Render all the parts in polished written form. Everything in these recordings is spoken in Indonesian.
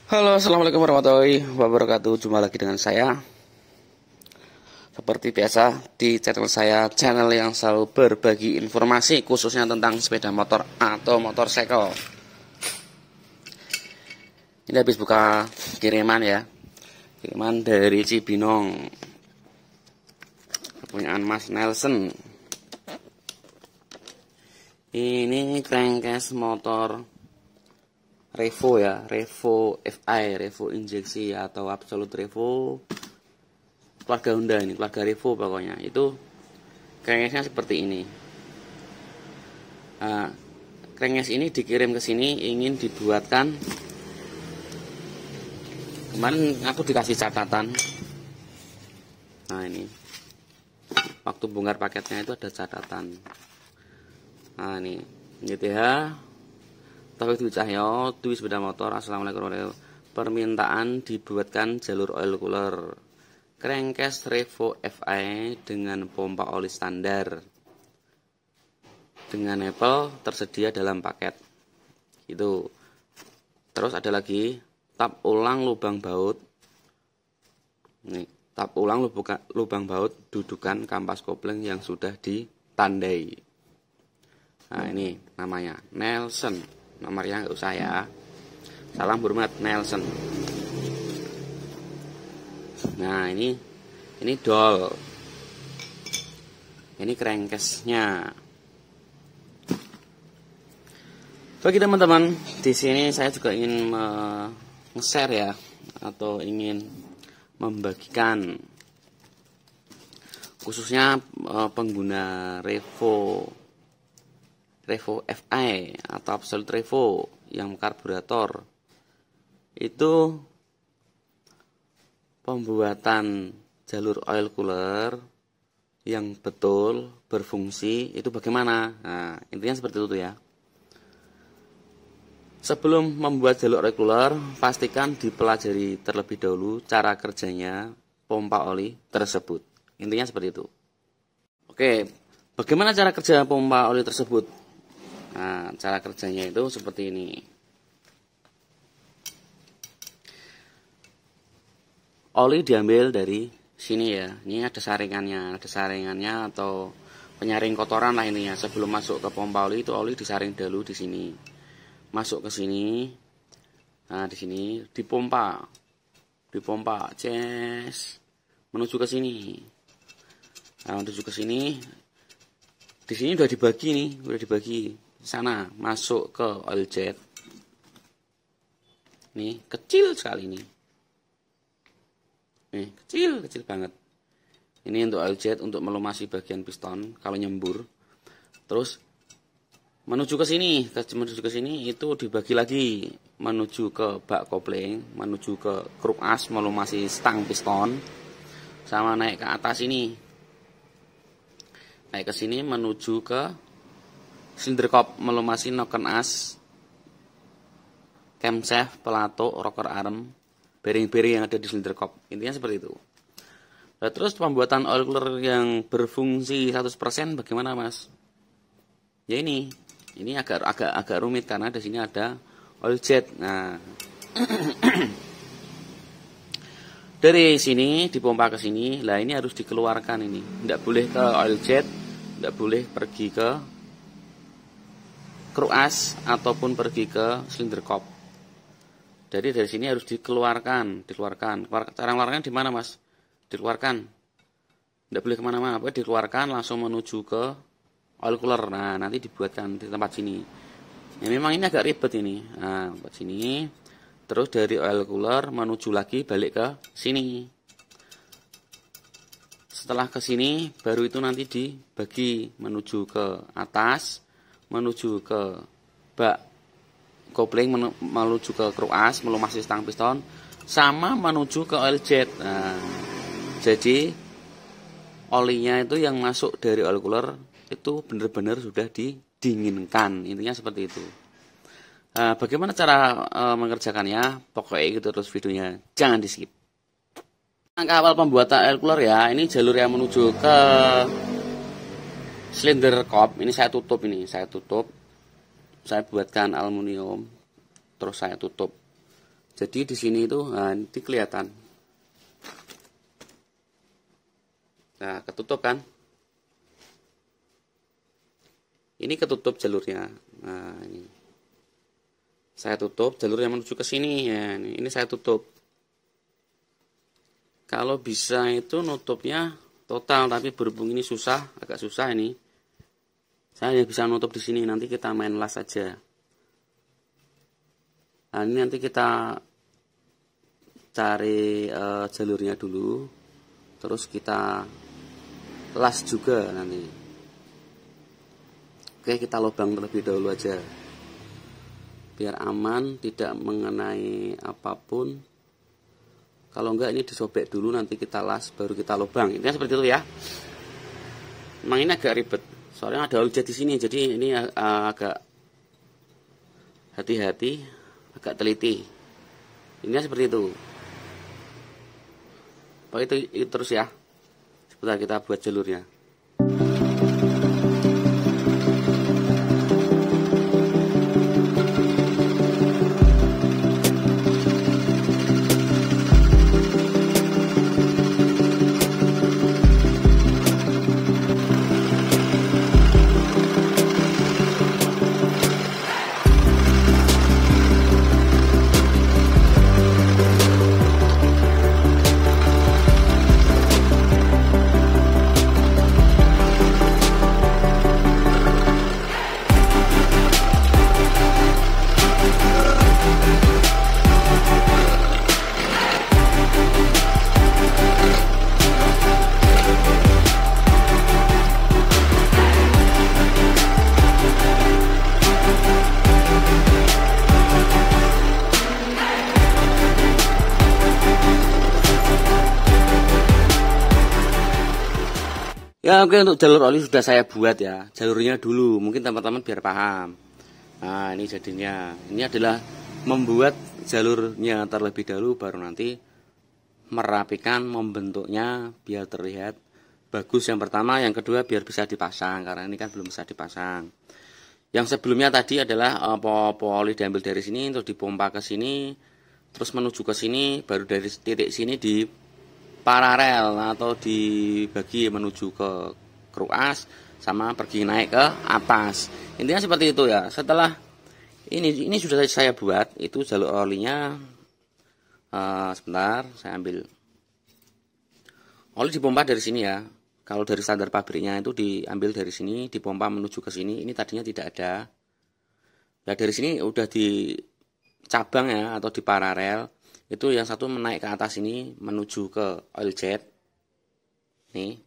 Halo, assalamualaikum warahmatullahi wabarakatuh. Jumpa lagi dengan saya. Seperti biasa di channel saya, channel yang selalu berbagi informasi khususnya tentang sepeda motor atau motorcycle. Ini habis buka kiriman ya, kiriman dari Cibinong, kepunyaan Mas Nelson. Ini crankcase motor Revo ya, Revo FI, Revo injeksi atau Absolute Revo, keluarga Honda ini, keluarga Revo pokoknya. Itu crankcase-nya seperti ini. Nah, crankcase ini dikirim ke sini ingin dibuatkan. Kemarin aku dikasih catatan. Nah ini, waktu bongkar paketnya itu ada catatan. Nah ini, GTH Taufik Dwi Cahyo, Dwi Sepeda Motor. Assalamualaikum warahmatullahi wabarakatuh. Permintaan dibuatkan jalur oil cooler crankcase Revo FI dengan pompa oli standar dengan Apple tersedia dalam paket. Itu. Terus ada lagi tap ulang lubang baut. Nih, tap ulang lubang baut dudukan kampas kopling yang sudah ditandai. Nah, ini namanya Nelson. Nomornya nggak usah ya. Salam hormat Nelson. Nah, ini dol. Ini crankcase-nya. Bagi teman-teman, di sini saya juga ingin nge-share ya, atau ingin membagikan khususnya pengguna Revo FI atau Absolute Revo yang karburator. Itu pembuatan jalur oil cooler yang betul berfungsi itu bagaimana? Nah, intinya seperti itu ya. Sebelum membuat jalur oil cooler, pastikan dipelajari terlebih dahulu cara kerjanya pompa oli tersebut. Intinya seperti itu. Oke, bagaimana cara kerja pompa oli tersebut? Nah, cara kerjanya itu seperti ini. Oli diambil dari sini ya. Ini ada saringannya atau penyaring kotoran lah ini ya. Sebelum masuk ke pompa oli itu oli disaring dulu di sini. Masuk ke sini. Nah, di sini dipompa, ces, menuju ke sini. Nah, menuju ke sini. Di sini udah dibagi nih, sana masuk ke oil jet. Nih, kecil sekali nih. Nih, kecil banget. Ini untuk oil jet untuk melumasi bagian piston kalau nyembur. Terus menuju ke sini itu dibagi lagi menuju ke bak kopling, menuju ke kruk as melumasi stang piston, sama naik ke atas ini. Naik ke sini menuju ke silinder kop melumasi noken as, camshaft, pelato, rocker arm, bearing-bearing yang ada di silinder kop. Intinya seperti itu. Nah, terus pembuatan oil cooler yang berfungsi 100% bagaimana, Mas? Ya ini agak rumit karena di sini ada oil jet. Nah, dari sini dipompa ke sini. Lah ini harus dikeluarkan ini. Tidak boleh ke oil jet, tidak boleh pergi ke kruk as ataupun pergi ke silinder kop. Jadi dari sini harus dikeluarkan. Cara mengeluarkan di mana, Mas? Dikeluarkan. Tidak boleh kemana-mana. Dikeluarkan langsung menuju ke oil cooler. Nah, nanti dibuatkan di tempat sini. Ya, memang ini agak ribet ini. Nah, tempat sini. Terus dari oil cooler menuju lagi balik ke sini. Setelah ke sini, baru itu nanti dibagi menuju ke atas, menuju ke bak kopling, menuju ke kruk as, melumasi stang piston, sama menuju ke oil jet. Nah, jadi olinya itu yang masuk dari oil cooler itu benar-benar sudah didinginkan. Intinya seperti itu. Nah, bagaimana cara mengerjakannya? Pokoknya itu terus videonya, jangan di skip. Langkah awal pembuatan oil cooler ya, ini jalur yang menuju ke silinder kop. Ini saya tutup, saya buatkan aluminium, terus saya tutup. Jadi di sini itu nanti kelihatan. Nah, ketutup kan? Ini ketutup jalurnya. Nah, ini. Saya tutup jalur yang menuju ke sini ya. Ini saya tutup. Kalau bisa itu nutupnya total, tapi berhubung ini susah, agak susah ini. Saya bisa nutup di sini. Nanti kita main las saja. Nah, ini nanti kita cari jalurnya dulu, terus kita las juga nanti. Oke, kita lubang terlebih dahulu aja biar aman, tidak mengenai apapun. Kalau enggak ini disobek dulu, nanti kita las baru kita lubang. Intinya seperti itu ya. Memang ini agak ribet soalnya ada oljet di sini, jadi ini agak hati-hati, agak teliti. Ini seperti itu. Pokoknya itu terus ya. Sebentar kita buat jalurnya. Ya oke, untuk jalur oli sudah saya buat ya. Jalurnya dulu, mungkin teman-teman biar paham. Nah ini jadinya. Ini adalah membuat jalurnya terlebih dahulu, baru nanti merapikan, membentuknya biar terlihat bagus yang pertama. Yang kedua biar bisa dipasang, karena ini kan belum bisa dipasang. Yang sebelumnya tadi adalah oli diambil dari sini, terus dipompa ke sini, terus menuju ke sini, baru dari titik sini di paralel atau dibagi menuju ke kruas sama pergi naik ke atas. Intinya seperti itu ya. Setelah ini sudah saya buat, itu jalur olinya. Sebentar, saya ambil. Oli dipompa dari sini ya. Kalau dari standar pabriknya itu diambil dari sini, dipompa menuju ke sini. Ini tadinya tidak ada. Nah dari sini udah di cabang ya atau di paralel. Itu yang satu menaik ke atas ini menuju ke oil jet. Nih.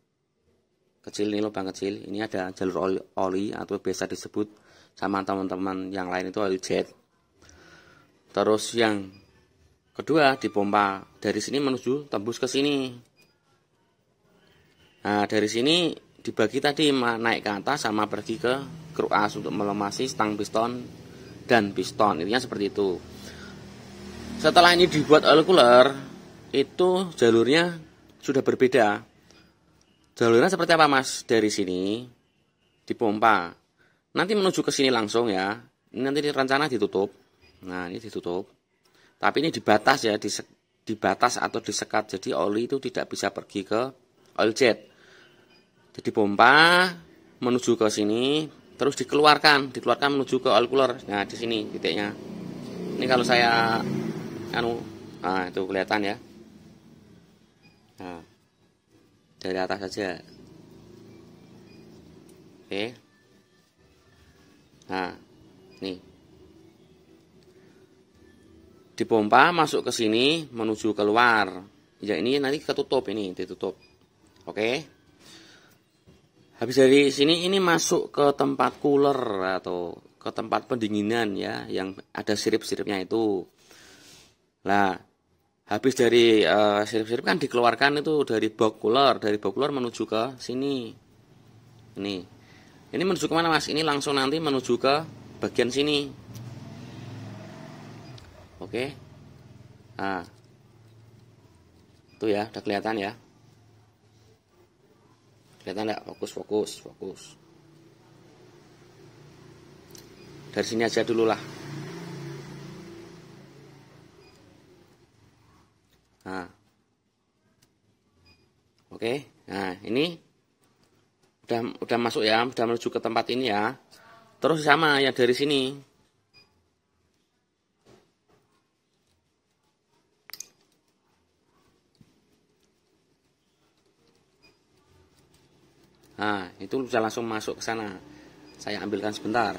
Kecil, ini lubang kecil. Ini ada jalur oli atau biasa disebut sama teman-teman yang lain itu oil jet. Terus yang kedua dipompa dari sini menuju tembus ke sini. Nah, dari sini dibagi tadi naik ke atas sama pergi ke kruas untuk melemasi stang piston dan piston. Intinya seperti itu. Setelah ini dibuat oil cooler, itu jalurnya sudah berbeda. Jalurnya seperti apa mas? Dari sini dipompa, nanti menuju ke sini langsung ya. Ini nanti rencana ditutup. Nah ini ditutup, tapi ini dibatas ya, dibatas atau disekat. Jadi oli itu tidak bisa pergi ke oil jet. Jadi pompa menuju ke sini, terus dikeluarkan menuju ke oil cooler. Nah di sini titiknya. Ini kalau saya nah itu kelihatan ya. Nah, dari atas saja. Oke. Nah, nih. Dipompa masuk ke sini menuju keluar. Ya ini nanti ketutup, ini ditutup. Oke. Habis dari sini ini masuk ke tempat cooler atau ke tempat pendinginan ya, yang ada sirip-siripnya itu. Nah, habis dari sirip-sirip kan dikeluarkan itu dari box cooler menuju ke sini. Ini menuju kemana mas? Ini langsung nanti menuju ke bagian sini. Oke. Nah, itu ya, udah kelihatan ya. Kelihatan nggak? Fokus. Dari sini aja dulu lah. Nah, oke. Nah, ini udah masuk ya, udah menuju ke tempat ini ya. Terus sama yang dari sini. Nah, itu bisa langsung masuk ke sana. Saya ambilkan sebentar.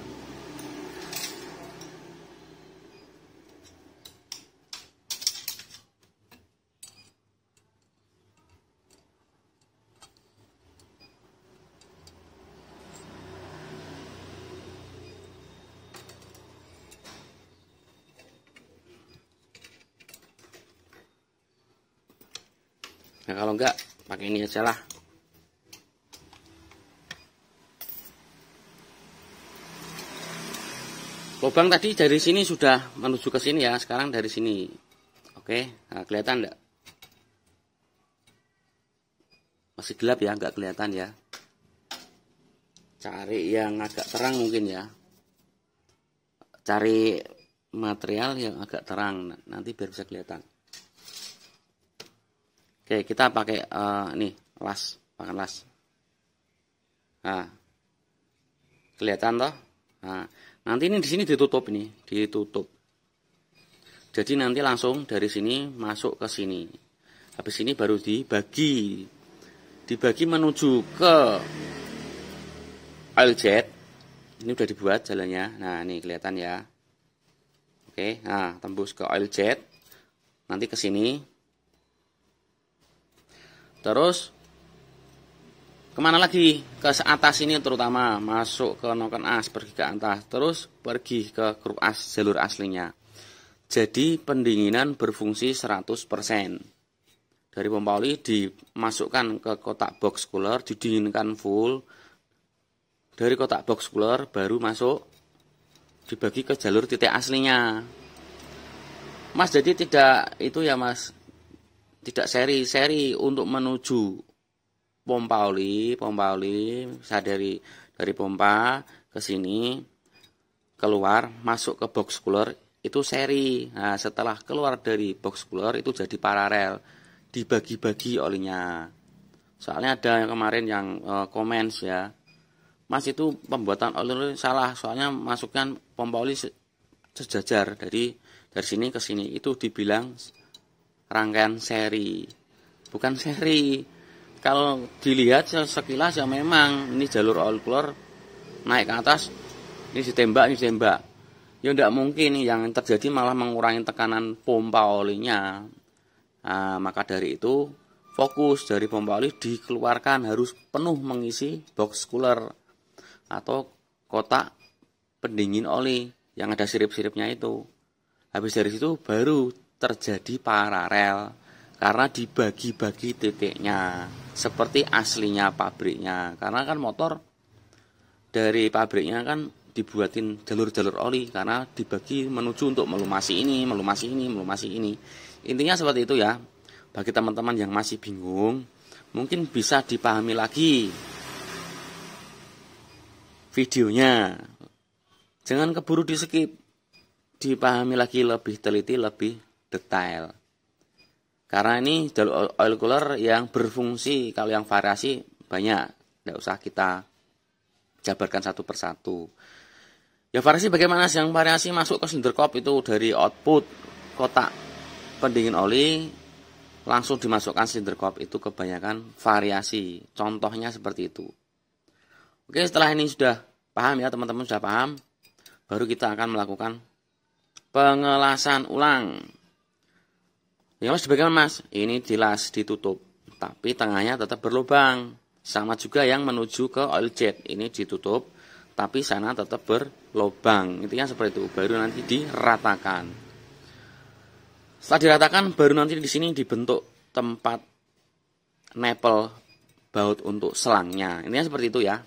Nah, kalau enggak, pakai ini aja lah. Lubang tadi dari sini sudah menuju ke sini ya, sekarang dari sini. Oke, nah, kelihatan enggak? Masih gelap ya, enggak kelihatan ya. Cari yang agak terang mungkin ya. Cari material yang agak terang, nanti biar bisa kelihatan. Oke, kita pakai nih las, pakai las. Nah, kelihatan toh? Nah, nanti ini di sini ditutup ini, ditutup. Jadi nanti langsung dari sini masuk ke sini. Habis ini baru dibagi. Dibagi menuju ke oil jet. Ini udah dibuat jalannya. Nah, ini kelihatan ya. Oke, nah tembus ke oil jet. Nanti ke sini. Terus kemana lagi? Ke atas ini terutama, masuk ke noken as, pergi ke atas, terus pergi ke grup as, jalur aslinya. Jadi pendinginan berfungsi 100%. Dari pompa oli dimasukkan ke kotak box cooler, didinginkan full. Dari kotak box cooler baru masuk, dibagi ke jalur titik aslinya. Mas, jadi tidak itu ya Mas, tidak seri-seri untuk menuju pompa oli saya dari pompa ke sini, keluar masuk ke box cooler itu seri. Nah, setelah keluar dari box cooler itu jadi paralel, dibagi-bagi olinya. Soalnya ada yang kemarin yang komen ya, Mas itu pembuatan oli salah, soalnya masukkan pompa oli sejajar dari sini ke sini, itu dibilang rangkaian seri, bukan seri. Kalau dilihat sekilas ya memang ini jalur oil cooler naik ke atas, ini ditembak, ya tidak mungkin. Yang terjadi malah mengurangi tekanan pompa olinya. Nah, maka dari itu fokus dari pompa oli dikeluarkan harus penuh mengisi box cooler atau kotak pendingin oli yang ada sirip-siripnya itu. Habis dari situ baru terjadi paralel karena dibagi-bagi titiknya seperti aslinya pabriknya. Karena kan motor dari pabriknya kan dibuatin jalur-jalur oli karena dibagi menuju untuk melumasi ini. Intinya seperti itu ya. Bagi teman-teman yang masih bingung, mungkin bisa dipahami lagi videonya. Jangan keburu di skip. Dipahami lagi lebih teliti, lebih detail. Karena ini jalur oil cooler yang berfungsi, kalau yang variasi banyak, tidak usah kita jabarkan satu persatu. Ya variasi bagaimana? Yang variasi masuk ke silinder kop itu dari output kotak pendingin oli langsung dimasukkan silinder kop, itu kebanyakan variasi. Contohnya seperti itu. Oke, setelah ini sudah paham ya teman-teman, sudah paham, baru kita akan melakukan pengelasan ulang. Ya Mas, bagaimana Mas? Ini dilas, ditutup, tapi tengahnya tetap berlubang. Sama juga yang menuju ke oil jet, ini ditutup, tapi sana tetap berlubang. Intinya seperti itu. Baru nanti diratakan. Setelah diratakan, baru nanti di sini dibentuk tempat nipple baut untuk selangnya. Intinya seperti itu ya.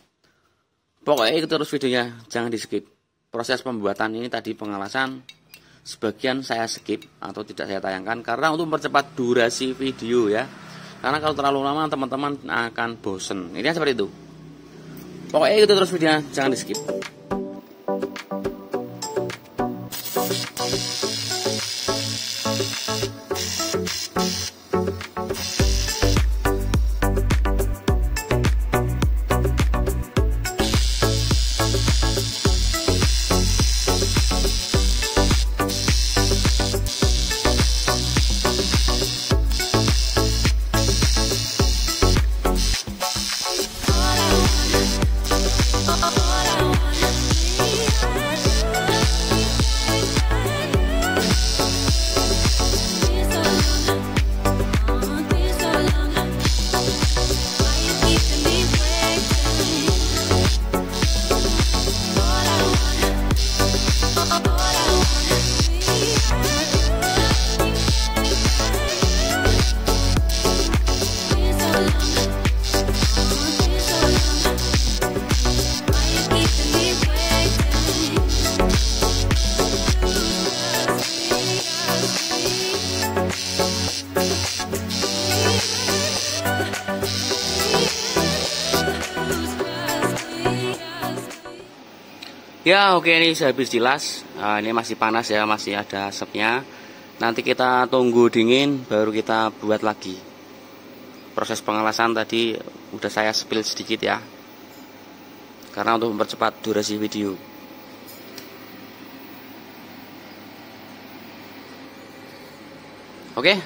Pokoknya ikuti terus videonya, jangan di skip. Proses pembuatan ini tadi pengelasan, sebagian saya skip atau tidak saya tayangkan karena untuk mempercepat durasi video ya. Karena kalau terlalu lama teman-teman akan bosen. Ini seperti itu. Pokoknya ikuti terus videonya, jangan di skip. Ya oke, ini sudah habis jelas. Ini masih panas ya, masih ada asapnya. Nanti kita tunggu dingin baru kita buat lagi. Proses pengelasan tadi udah saya spill sedikit ya, karena untuk mempercepat durasi video. Oke,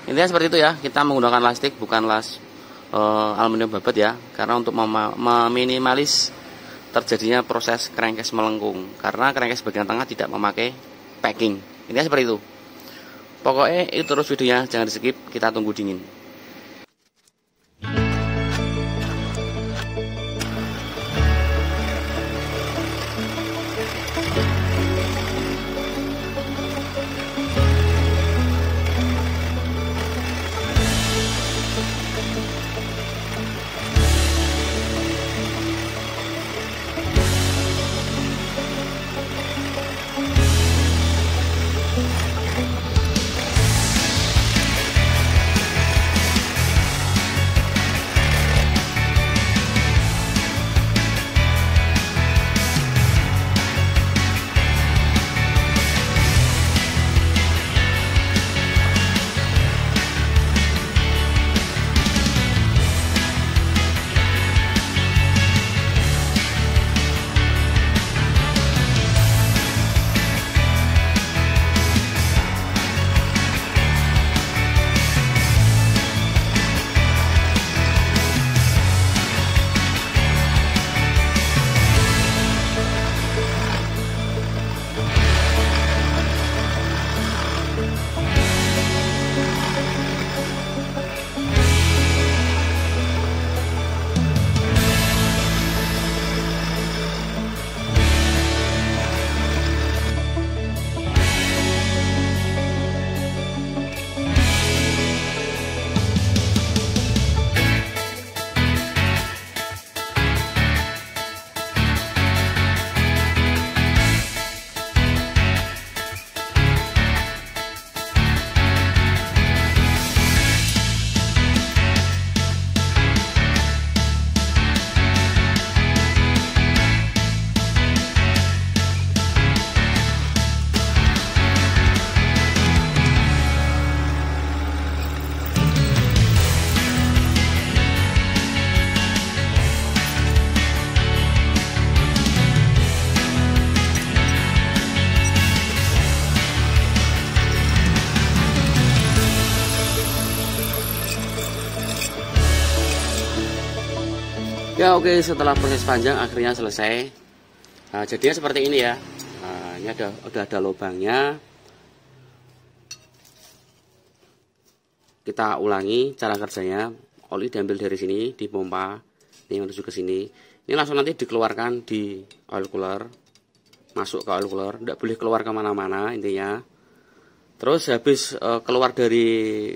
intinya seperti itu ya. Kita menggunakan lastik, bukan aluminium babat ya, karena untuk meminimalis terjadinya proses crankcase melengkung, karena crankcase bagian tengah tidak memakai packing. Intinya seperti itu. Pokoknya itu terus videonya, jangan di skip, kita tunggu dingin. Ya oke, setelah proses panjang akhirnya selesai. Jadinya seperti ini ya. Ini udah ada lubangnya. Kita ulangi cara kerjanya. Oli diambil dari sini, dipompa, ini menuju ke sini. Ini langsung nanti dikeluarkan di oil cooler, masuk ke oil cooler, tidak boleh keluar kemana-mana intinya. Terus habis keluar dari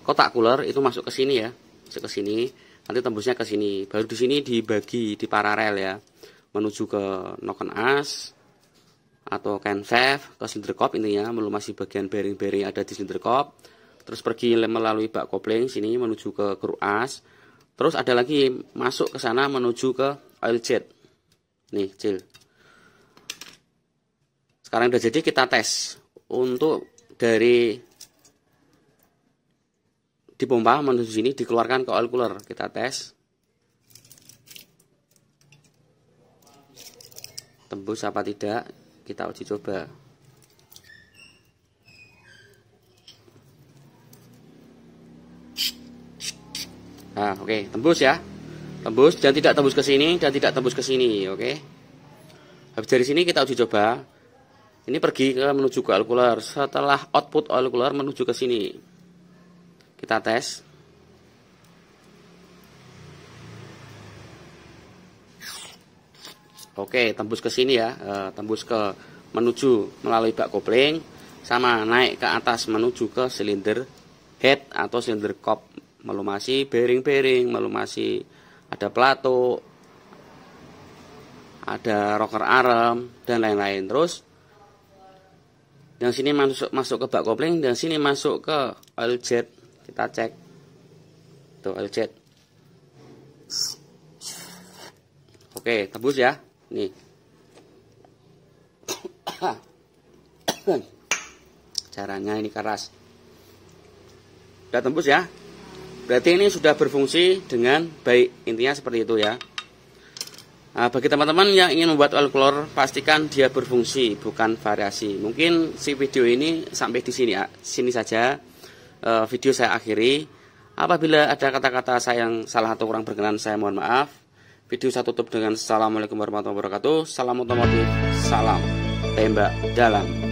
kotak cooler itu masuk ke sini ya, masuk ke sini. Nanti tembusnya ke sini, baru di sini dibagi di paralel ya, menuju ke noken as atau camshaft, ke cylinder cope intinya, melumasi bagian bearing-bearing ada di cylinder cope, terus pergi melalui bak kopling sini menuju ke kruk as, terus ada lagi masuk ke sana menuju ke oil jet. Nih, cil. Sekarang udah jadi, kita tes untuk dari dipompa menuju sini, dikeluarkan ke oil cooler. Kita tes tembus apa tidak, kita uji coba. Nah oke, tembus ya, tembus, dan tidak tembus ke sini, dan tidak tembus ke sini. Oke, habis dari sini kita uji coba. Ini pergi ke menuju ke oil cooler, setelah output oil cooler menuju ke sini. Kita tes. Oke, tembus ke sini ya, tembus ke menuju melalui bak kopling, sama naik ke atas menuju ke silinder head atau silinder cope, melumasi bearing-bearing, melumasi ada plato, ada rocker arm dan lain-lain. Terus yang sini masuk ke bak kopling, dan sini masuk ke oil jet. Kita cek tuh oil jet. Oke, tembus ya. Nih Caranya ini keras. Sudah tembus ya. Berarti ini sudah berfungsi dengan baik. Intinya seperti itu ya. Nah, bagi teman-teman yang ingin membuat oil cooler, pastikan dia berfungsi, bukan variasi. Mungkin si video ini sampai di sini ya. Sini saja video saya akhiri. Apabila ada kata-kata saya yang salah atau kurang berkenan, saya mohon maaf. Video saya tutup dengan Assalamualaikum warahmatullahi wabarakatuh. Salam otomotif, salam tembak dalam.